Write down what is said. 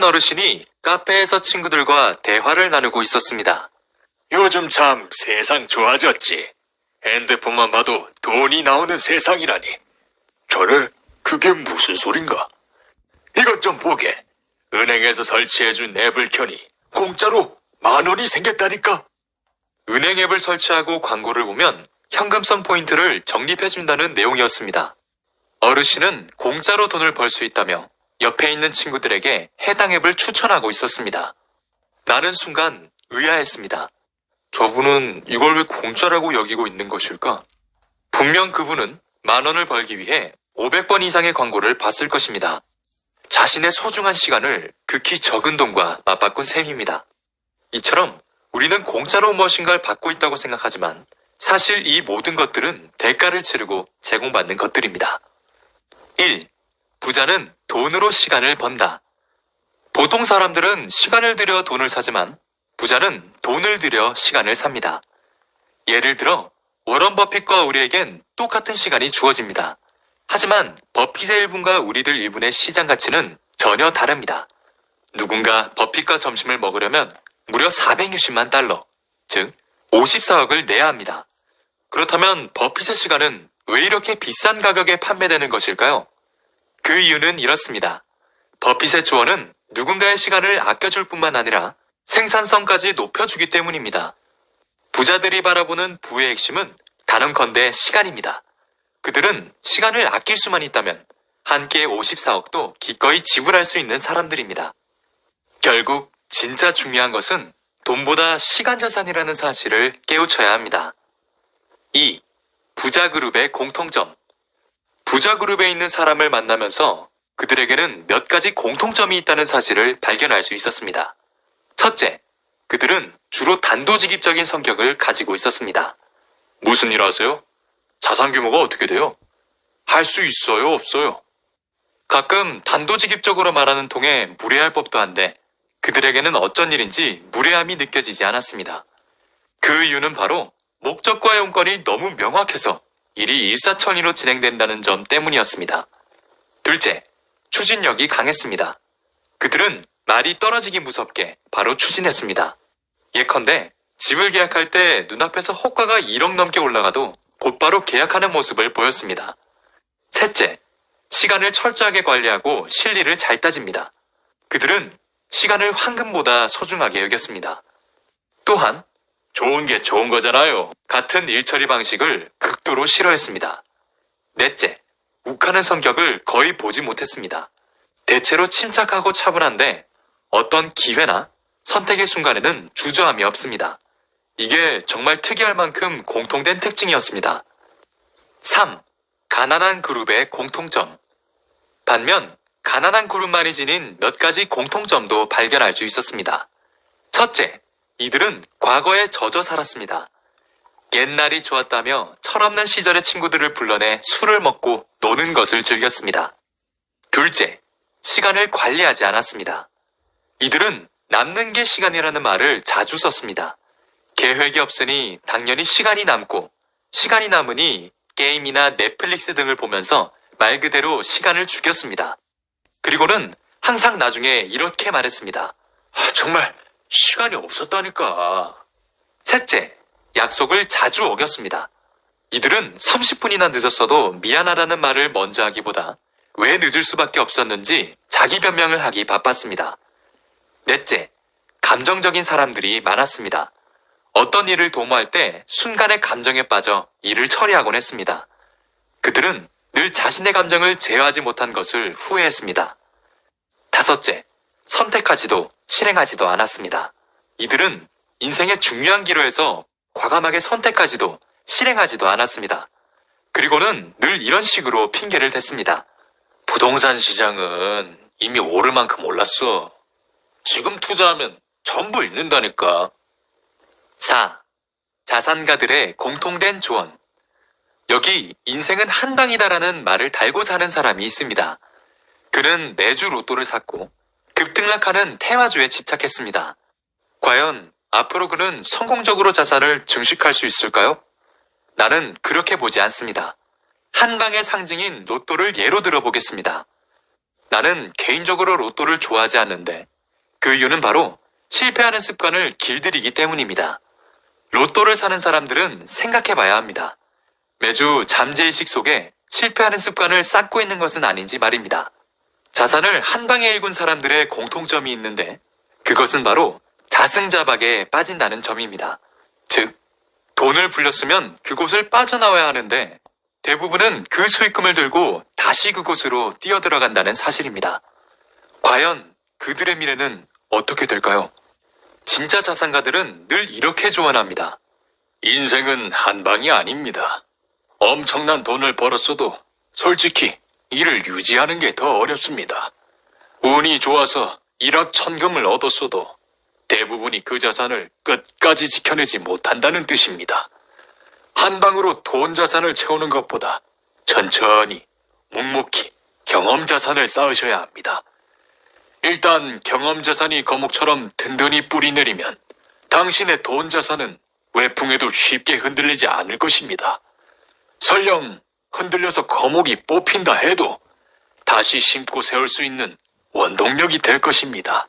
어르신이 카페에서 친구들과 대화를 나누고 있었습니다. 요즘 참 세상 좋아졌지. 핸드폰만 봐도 돈이 나오는 세상이라니. 저래? 그게 무슨 소린가? 이것 좀 보게. 은행에서 설치해준 앱을 켜니 공짜로 10,000원이 생겼다니까. 은행 앱을 설치하고 광고를 보면 현금성 포인트를 적립해준다는 내용이었습니다. 어르신은 공짜로 돈을 벌 수 있다며 옆에 있는 친구들에게 해당 앱을 추천하고 있었습니다. 나는 순간 의아했습니다. 저분은 이걸 왜 공짜라고 여기고 있는 것일까? 분명 그분은 10,000원을 벌기 위해 500번 이상의 광고를 봤을 것입니다. 자신의 소중한 시간을 극히 적은 돈과 맞바꾼 셈입니다. 이처럼 우리는 공짜로 무엇인가를 받고 있다고 생각하지만 사실 이 모든 것들은 대가를 치르고 제공받는 것들입니다. 1. 부자는 돈으로 시간을 번다. 보통 사람들은 시간을 들여 돈을 사지만 부자는 돈을 들여 시간을 삽니다. 예를 들어 워런 버핏과 우리에겐 똑같은 시간이 주어집니다. 하지만 버핏의 1분과 우리들 1분의 시장 가치는 전혀 다릅니다. 누군가 버핏과 점심을 먹으려면 무려 460만 달러, 즉 54억을 내야 합니다. 그렇다면 버핏의 시간은 왜 이렇게 비싼 가격에 판매되는 것일까요? 그 이유는 이렇습니다. 버핏의 주어는 누군가의 시간을 아껴줄 뿐만 아니라 생산성까지 높여주기 때문입니다. 부자들이 바라보는 부의 핵심은 단언컨대 시간입니다. 그들은 시간을 아낄 수만 있다면 한 끼에 54억도 기꺼이 지불할 수 있는 사람들입니다. 결국 진짜 중요한 것은 돈보다 시간 자산이라는 사실을 깨우쳐야 합니다. 2. 부자 그룹의 공통점. 부자 그룹에 있는 사람을 만나면서 그들에게는 몇 가지 공통점이 있다는 사실을 발견할 수 있었습니다. 첫째, 그들은 주로 단도직입적인 성격을 가지고 있었습니다. 무슨 일 하세요? 자산 규모가 어떻게 돼요? 할 수 있어요, 없어요? 가끔 단도직입적으로 말하는 통에 무례할 법도 한데 그들에게는 어쩐 일인지 무례함이 느껴지지 않았습니다. 그 이유는 바로 목적과 용건이 너무 명확해서 일이 일사천리로 진행된다는 점 때문이었습니다. 둘째, 추진력이 강했습니다. 그들은 말이 떨어지기 무섭게 바로 추진했습니다. 예컨대 집을 계약할 때 눈앞에서 호가가 1억 넘게 올라가도 곧바로 계약하는 모습을 보였습니다. 셋째, 시간을 철저하게 관리하고 실리를 잘 따집니다. 그들은 시간을 황금보다 소중하게 여겼습니다. 또한 좋은 게 좋은 거잖아요. 같은 일처리 방식을 극도로 싫어했습니다. 넷째, 욱하는 성격을 거의 보지 못했습니다. 대체로 침착하고 차분한데 어떤 기회나 선택의 순간에는 주저함이 없습니다. 이게 정말 특이할 만큼 공통된 특징이었습니다. 3. 가난한 그룹의 공통점. 반면 가난한 그룹만이 지닌 몇 가지 공통점도 발견할 수 있었습니다. 첫째, 이들은 과거에 젖어 살았습니다. 옛날이 좋았다며 철없는 시절의 친구들을 불러내 술을 먹고 노는 것을 즐겼습니다. 둘째, 시간을 관리하지 않았습니다. 이들은 남는 게 시간이라는 말을 자주 썼습니다. 계획이 없으니 당연히 시간이 남고 시간이 남으니 게임이나 넷플릭스 등을 보면서 말 그대로 시간을 죽였습니다. 그리고는 항상 나중에 이렇게 말했습니다. 정말 시간이 없었다니까. 셋째, 약속을 자주 어겼습니다. 이들은 30분이나 늦었어도 미안하다는 말을 먼저 하기보다 왜 늦을 수밖에 없었는지 자기 변명을 하기 바빴습니다. 넷째, 감정적인 사람들이 많았습니다. 어떤 일을 도모할 때 순간의 감정에 빠져 일을 처리하곤 했습니다. 그들은 늘 자신의 감정을 제어하지 못한 것을 후회했습니다. 다섯째, 선택하지도 실행하지도 않았습니다. 이들은 인생의 중요한 기로에서 과감하게 선택하지도 실행하지도 않았습니다. 그리고는 늘 이런 식으로 핑계를 댔습니다. 부동산 시장은 이미 오를 만큼 올랐어. 지금 투자하면 전부 잃는다니까. 4. 자산가들의 공통된 조언. 여기 인생은 한 방이다라는 말을 달고 사는 사람이 있습니다. 그는 매주 로또를 샀고 급등락하는 테마주에 집착했습니다. 과연 앞으로 그는 성공적으로 자산을 증식할 수 있을까요? 나는 그렇게 보지 않습니다. 한 방의 상징인 로또를 예로 들어보겠습니다. 나는 개인적으로 로또를 좋아하지 않는데 그 이유는 바로 실패하는 습관을 길들이기 때문입니다. 로또를 사는 사람들은 생각해 봐야 합니다. 매주 잠재의식 속에 실패하는 습관을 쌓고 있는 것은 아닌지 말입니다. 자산을 한 방에 일군 사람들의 공통점이 있는데 그것은 바로 자승자박에 빠진다는 점입니다. 즉, 돈을 불렸으면 그곳을 빠져나와야 하는데 대부분은 그 수익금을 들고 다시 그곳으로 뛰어들어간다는 사실입니다. 과연 그들의 미래는 어떻게 될까요? 진짜 자산가들은 늘 이렇게 조언합니다. 인생은 한 방이 아닙니다. 엄청난 돈을 벌었어도 솔직히 이를 유지하는 게 더 어렵습니다. 운이 좋아서 일확천금을 얻었어도 대부분이 그 자산을 끝까지 지켜내지 못한다는 뜻입니다. 한 방으로 돈 자산을 채우는 것보다 천천히 묵묵히 경험 자산을 쌓으셔야 합니다. 일단 경험 자산이 거목처럼 든든히 뿌리 내리면 당신의 돈 자산은 외풍에도 쉽게 흔들리지 않을 것입니다. 설령 흔들려서 거목이 뽑힌다 해도 다시 심고 세울 수 있는 원동력이 될 것입니다.